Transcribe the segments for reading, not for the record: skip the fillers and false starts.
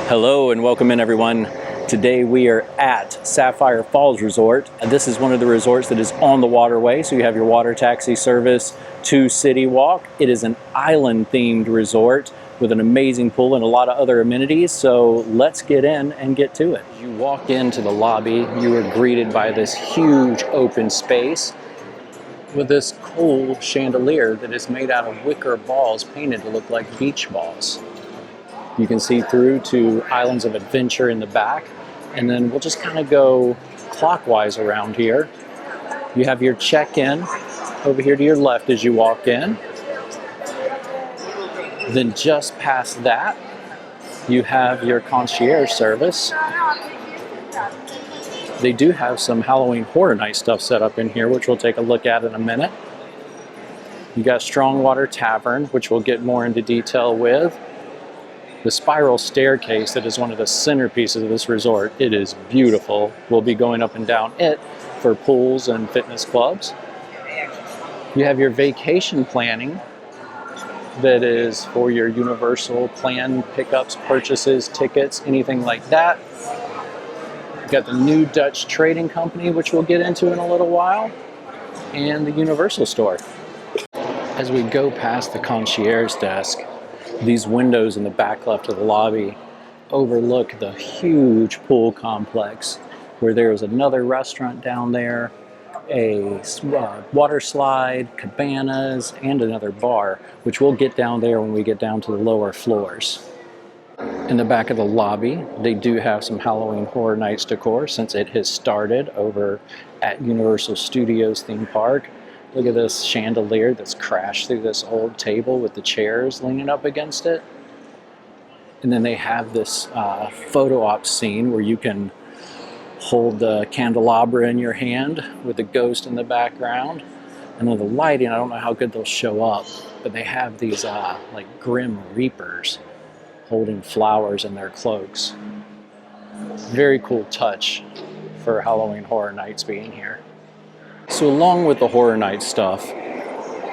Hello and welcome in, everyone. Today we are at Sapphire Falls Resort. This is one of the resorts that is on the waterway, so you have your water taxi service to CityWalk. It is an island-themed resort with an amazing pool and a lot of other amenities, so let's get in and get to it. You walk into the lobby, you are greeted by this huge open space with this cool chandelier that is made out of wicker balls painted to look like beach balls. You can see through to Islands of Adventure in the back, and then we'll just kind of go clockwise around here. You have your check-in over here to your left as you walk in. Then just past that, you have your concierge service. They do have some Halloween Horror Night stuff set up in here, which we'll take a look at in a minute. You got Strongwater Tavern, which we'll get more into detail with. The spiral staircase that is one of the centerpieces of this resort. It is beautiful. We'll be going up and down it for pools and fitness clubs. You have your vacation planning that is for your universal plan pickups, purchases, tickets, anything like that. You've got the new Dutch Trading Company, which we'll get into in a little while, and the Universal Store. As we go past the concierge desk, these windows in the back left of the lobby overlook the huge pool complex where there is another restaurant down there, a water slide, cabanas, and another bar, which we'll get down there when we get down to the lower floors. In the back of the lobby, they do have some Halloween Horror Nights decor since it has started over at Universal Studios theme park. Look at this chandelier that's crashed through this old table with the chairs leaning up against it. And then they have this photo op scene where you can hold the candelabra in your hand with the ghost in the background. And then the lighting, I don't know how good they'll show up, but they have these like grim reapers holding flowers in their cloaks. Very cool touch for Halloween Horror Nights being here. So along with the Horror Night stuff,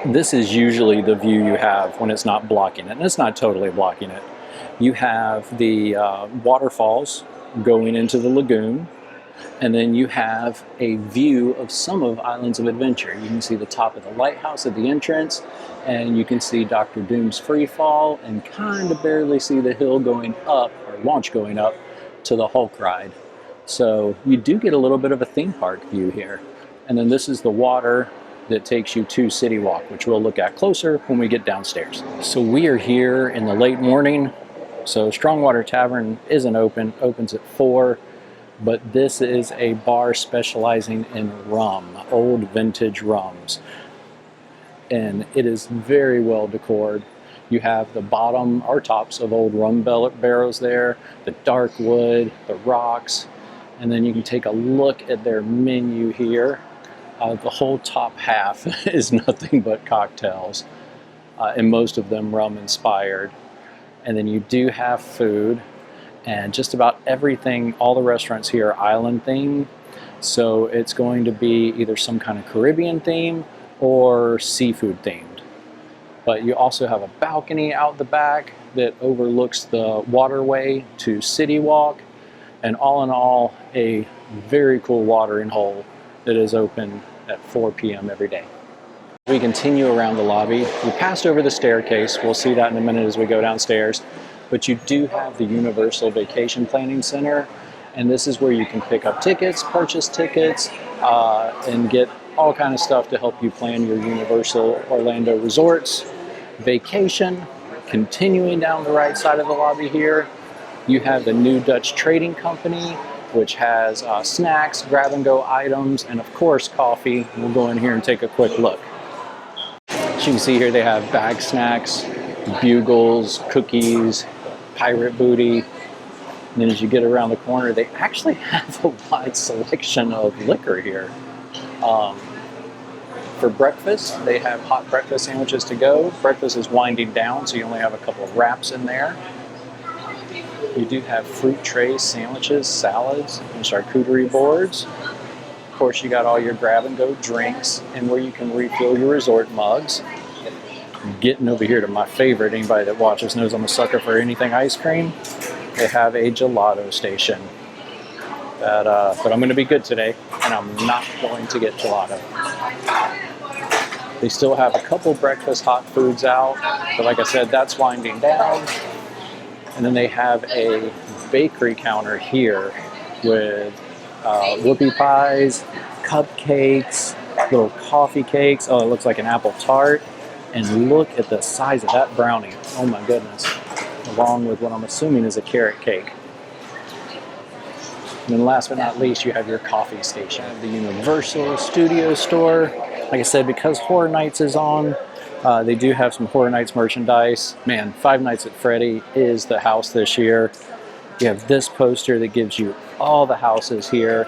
this is usually the view you have when it's not blocking it, and it's not totally blocking it. You have the waterfalls going into the lagoon, and then you have a view of some of Islands of Adventure. You can see the top of the lighthouse at the entrance, and you can see Dr. Doom's Freefall, and kind of barely see the hill going up, or launch going up, to the Hulk ride. So you do get a little bit of a theme park view here. And then this is the water that takes you to CityWalk, which we'll look at closer when we get downstairs. So we are here in the late morning. So Strongwater Tavern isn't open, opens at 4, but this is a bar specializing in rum, old vintage rums. And it is very well decored. You have the bottom or tops of old rum barrels there, the dark wood, the rocks, and then you can take a look at their menu here. The whole top half is nothing but cocktails, and most of them rum inspired. And then you do have food, and just about everything, all the restaurants here are island themed. So it's going to be either some kind of Caribbean theme or seafood themed. But you also have a balcony out the back that overlooks the waterway to CityWalk, and all in all, a very cool watering hole that is open at 4 p.m. every day. We continue around the lobby. We passed over the staircase. We'll see that in a minute as we go downstairs. But you do have the Universal Vacation Planning Center, and this is where you can pick up tickets, purchase tickets, and get all kind of stuff to help you plan your Universal Orlando resorts vacation. Continuing down the right side of the lobby here, you have the new Dutch Trading Company, which has snacks, grab-and-go items, and of course coffee. We'll go in here and take a quick look. As you can see here, they have bag snacks, bugles, cookies, pirate booty. And then as you get around the corner, they actually have a wide selection of liquor here. For breakfast, they have hot breakfast sandwiches to go. Breakfast is winding down, so you only have a couple of wraps in there. You do have fruit trays, sandwiches, salads, and charcuterie boards. Of course, you got all your grab-and-go drinks and where you can refill your resort mugs. Getting over here to my favorite, anybody that watches knows I'm a sucker for anything ice cream. they have a gelato station. But I'm going to be good today, and I'm not going to get gelato. They still have a couple breakfast hot foods out, but like I said, that's winding down. And then they have a bakery counter here with whoopie pies, cupcakes, little coffee cakes. Oh, it looks like an apple tart. And look at the size of that brownie. Oh my goodness. Along with what I'm assuming is a carrot cake. And then last but not least, you have your coffee station. The Universal Studios store. Like I said, because Horror Nights is on, they do have some Horror Nights merchandise. Man, Five Nights at Freddy is the house this year. You have this poster that gives you all the houses here,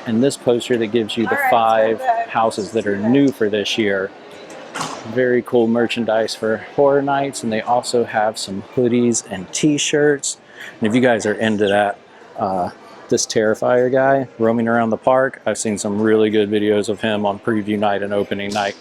and this poster that gives you the 5 houses that are new for this year. Very cool merchandise for Horror Nights, and they also have some hoodies and t-shirts. And if you guys are into that, this Terrifier guy roaming around the park, I've seen some really good videos of him on preview night and opening night.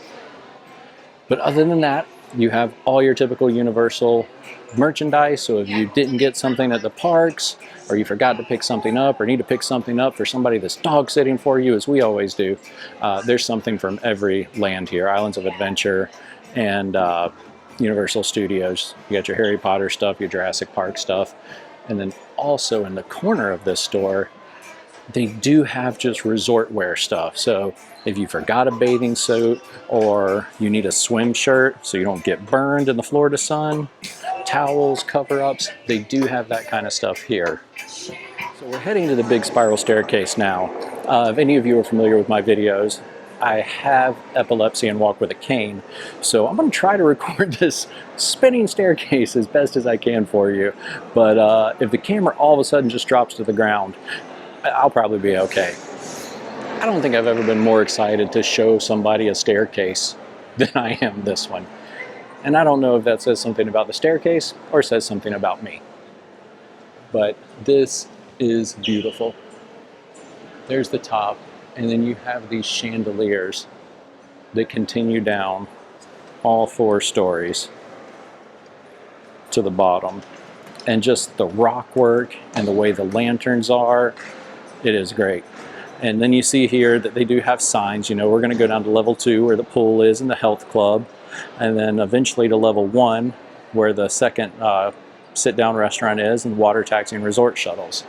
But other than that, you have all your typical Universal merchandise. So if you didn't get something at the parks, or you forgot to pick something up, or need to pick something up for somebody that's dog sitting for you, as we always do, there's something from every land here. Islands of Adventure and Universal Studios. You got your Harry Potter stuff, your Jurassic Park stuff. And then also in the corner of this store, they do have just resort wear stuff. So if you forgot a bathing suit, or you need a swim shirt so you don't get burned in the Florida sun, towels, cover-ups, they do have that kind of stuff here. So we're heading to the big spiral staircase now. If any of you are familiar with my videos, I have epilepsy and walk with a cane, so I'm going to try to record this spinning staircase as best as I can for you. But if the camera all of a sudden just drops to the ground, I'll probably be okay. I don't think I've ever been more excited to show somebody a staircase than I am this one. And I don't know if that says something about the staircase or says something about me. But this is beautiful. There's the top. And then you have these chandeliers that continue down all 4 stories to the bottom. And just the rock work and the way the lanterns are, it is great. And then you see here that they do have signs. You know, we're going to go down to level 2 where the pool is and the health club. And then eventually to level 1 where the second sit-down restaurant is, and water taxi and resort shuttles.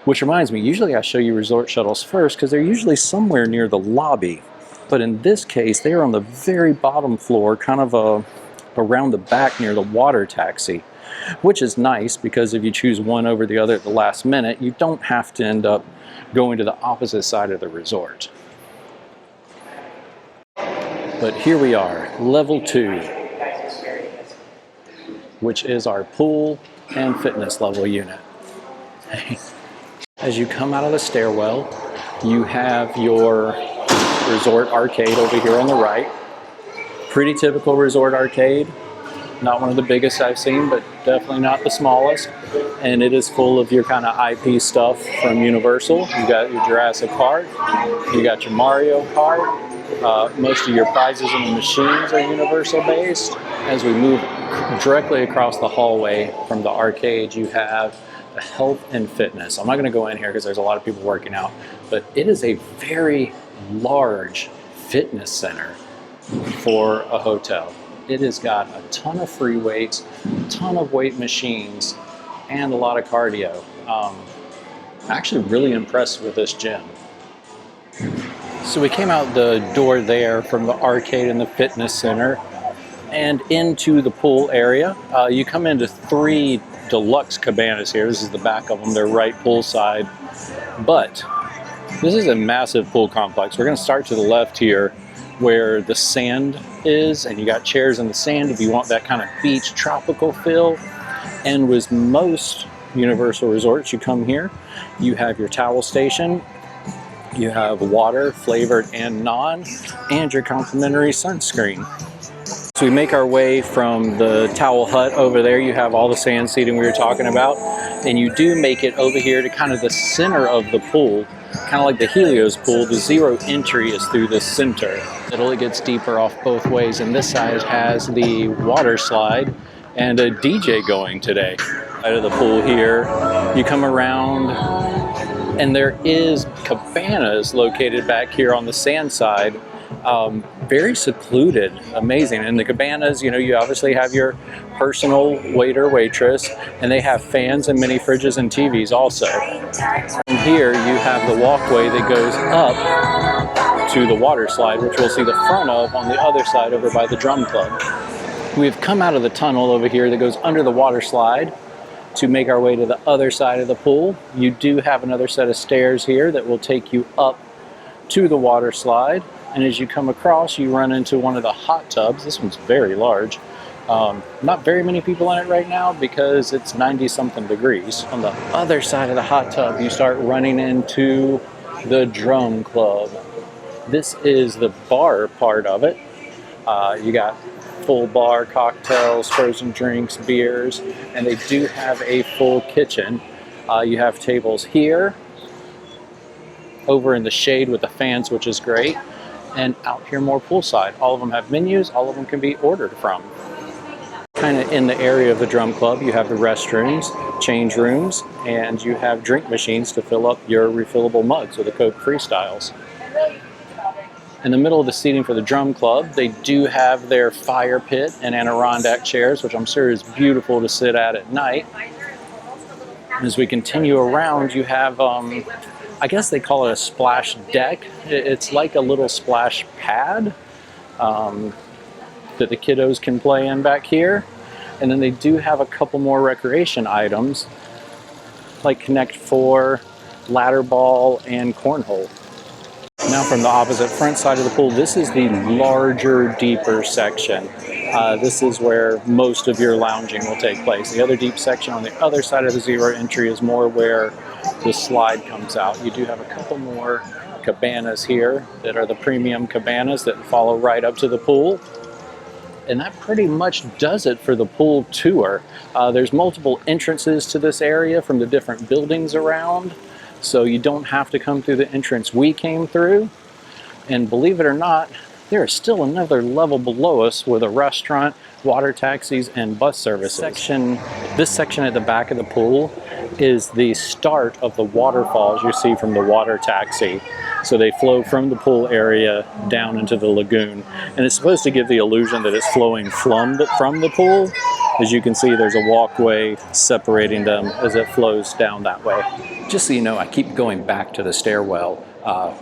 Which reminds me, usually I show you resort shuttles first because they're usually somewhere near the lobby. But in this case, they are on the very bottom floor, kind of around the back near the water taxi. Which is nice because if you choose one over the other at the last minute, you don't have to end up going to the opposite side of the resort. But here we are, level 2, which is our pool and fitness level unit. As you come out of the stairwell, you have your resort arcade over here on the right. Pretty typical resort arcade. Not one of the biggest I've seen, but definitely not the smallest. And it is full of your kind of IP stuff from Universal. You got your Jurassic Park, you got your Mario Kart. Most of your prizes and the machines are Universal based. As we move directly across the hallway from the arcade, you have the health and fitness. I'm not going to go in here because there's a lot of people working out, but it is a very large fitness center for a hotel. It has got a ton of free weights, a ton of weight machines, and a lot of cardio. I'm actually really impressed with this gym. So we came out the door there from the arcade and the fitness center and into the pool area. You come into 3 deluxe cabanas here. This is the back of them. They're right poolside. But this is a massive pool complex. We're going to start to the left here where the sand is, and you got chairs in the sand if you want that kind of beach tropical feel. And with most Universal resorts, you come here, you have your towel station, you have water, flavored and non, and your complimentary sunscreen. So we make our way from the towel hut over there. You have all the sand seating we were talking about, and you do make it over here to kind of the center of the pool, kind of like the Helios pool. The zero entry is through the center. It only gets deeper off both ways, and this side has the water slide and a DJ going today. Side of the pool here, you come around and there is cabanas located back here on the sand side. Very secluded, amazing. And the cabanas, you know, you obviously have your personal waiter, waitress, and they have fans and mini fridges and TVs also. And here you have the walkway that goes up to the water slide, which we'll see the front of on the other side over by the drum club. We've come out of the tunnel over here that goes under the water slide to make our way to the other side of the pool. You do have another set of stairs here that will take you up to the water slide. And as you come across, you run into one of the hot tubs. This one's very large. Not very many people in it right now because it's 90-something degrees. On the other side of the hot tub, you start running into the drum club. This is the bar part of it. You got full bar, cocktails, frozen drinks, beers, and they do have a full kitchen. You have tables here, over in the shade with the fans, which is great, and out here more poolside. All of them have menus, all of them can be ordered from. Kind of in the area of the drum club, you have the restrooms, change rooms, and you have drink machines to fill up your refillable mugs with the Coke Freestyles. In the middle of the seating for the drum club, they do have their fire pit and Adirondack chairs, which I'm sure is beautiful to sit at night. As we continue around, you have, I guess they call it a splash deck. It's like a little splash pad that the kiddos can play in back here. And then they do have a couple more recreation items, like Connect 4, ladder ball, and cornhole. Now from the opposite front side of the pool, this is the larger, deeper section. This is where most of your lounging will take place. The other deep section on the other side of the zero entry is more where the slide comes out. You do have a couple more cabanas here that are the premium cabanas that follow right up to the pool. And that pretty much does it for the pool tour. There's multiple entrances to this area from the different buildings around. So you don't have to come through the entrance we came through. And believe it or not, there is still another level below us with a restaurant, water taxis, and bus services. This section at the back of the pool is the start of the waterfalls you see from the water taxi. So they flow from the pool area down into the lagoon. And it's supposed to give the illusion that it's flowing from the pool. As you can see, there's a walkway separating them as it flows down that way. Just so you know, I keep going back to the stairwell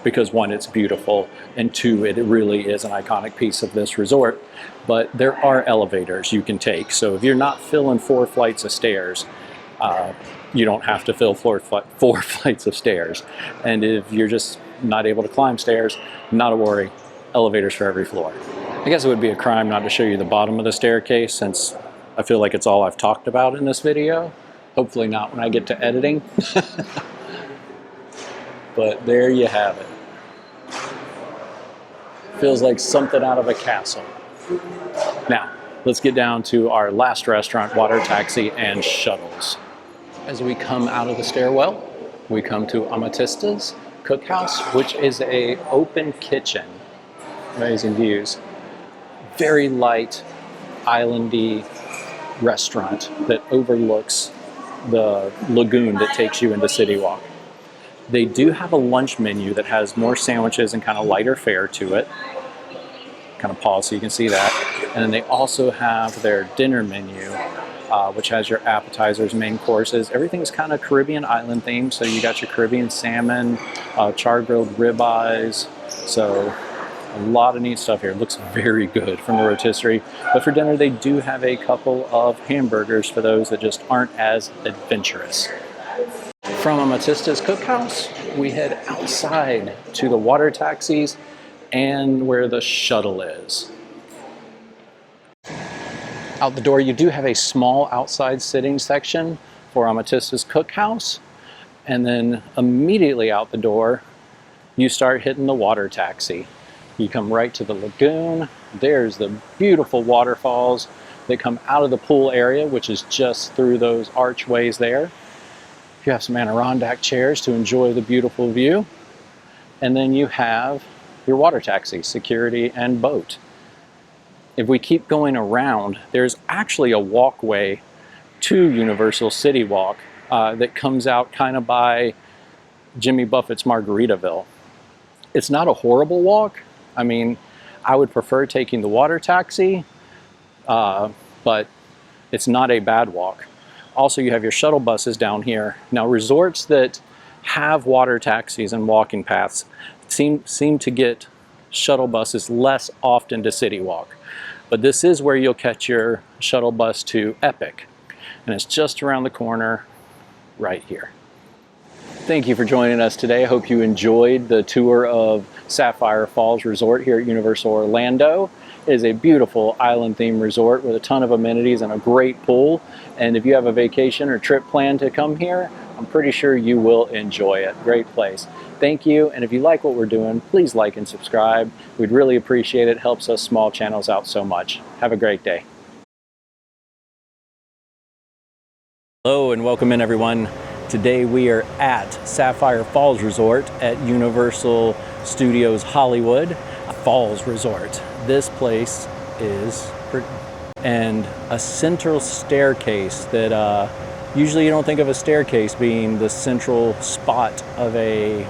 because one, it's beautiful, and two, it really is an iconic piece of this resort. But there are elevators you can take. So if you're not filling 4 flights of stairs, you don't have to fill 4 flights of stairs. And if you're just not able to climb stairs, not a worry, elevators for every floor. I guess it would be a crime not to show you the bottom of the staircase, since I feel like it's all I've talked about in this video. Hopefully not when I get to editing. But there you have it. Feels like something out of a castle. Now, let's get down to our last restaurant, water taxi and shuttles. As we come out of the stairwell, we come to Amatista's Cookhouse, which is an open kitchen. Amazing views. Very light, islandy restaurant that overlooks the lagoon that takes you into CityWalk. They do have a lunch menu that has more sandwiches and kind of lighter fare to it. Kind of pause so you can see that. And then they also have their dinner menu, which has your appetizers, main courses. Everything's kind of Caribbean island themed, so you got your Caribbean salmon, char-grilled ribeyes. So a lot of neat stuff here. It looks very good from the rotisserie. But for dinner, they do have a couple of hamburgers for those that just aren't as adventurous. From Amatista's Cookhouse, we head outside to the water taxis and where the shuttle is. Out the door, you do have a small outside sitting section for Amatista's Cookhouse. And then immediately out the door, you start hitting the water taxi. You come right to the lagoon. There's the beautiful waterfalls that come out of the pool area, which is just through those archways there. You have some Adirondack chairs to enjoy the beautiful view. And then you have your water taxi, security, and boat. If we keep going around, there's actually a walkway to Universal CityWalk that comes out kind of by Jimmy Buffett's Margaritaville. It's not a horrible walk. I mean, I would prefer taking the water taxi, but it's not a bad walk. Also, you have your shuttle buses down here. Now, resorts that have water taxis and walking paths seem to get shuttle buses less often to CityWalk. But this is where you'll catch your shuttle bus to Epic. And it's just around the corner right here. Thank you for joining us today. I hope you enjoyed the tour of Sapphire Falls Resort here at Universal Orlando. It is a beautiful island-themed resort with a ton of amenities and a great pool. And if you have a vacation or trip planned to come here, I'm pretty sure you will enjoy it. Great place. Thank you. And if you like what we're doing, please like and subscribe. We'd really appreciate it. It helps us small channels out so much. Have a great day. Hello and welcome in, everyone. Today we are at Sapphire Falls Resort at Universal Studios Hollywood Falls Resort. This place is pretty, and a central staircase that usually you don't think of a staircase being the central spot of a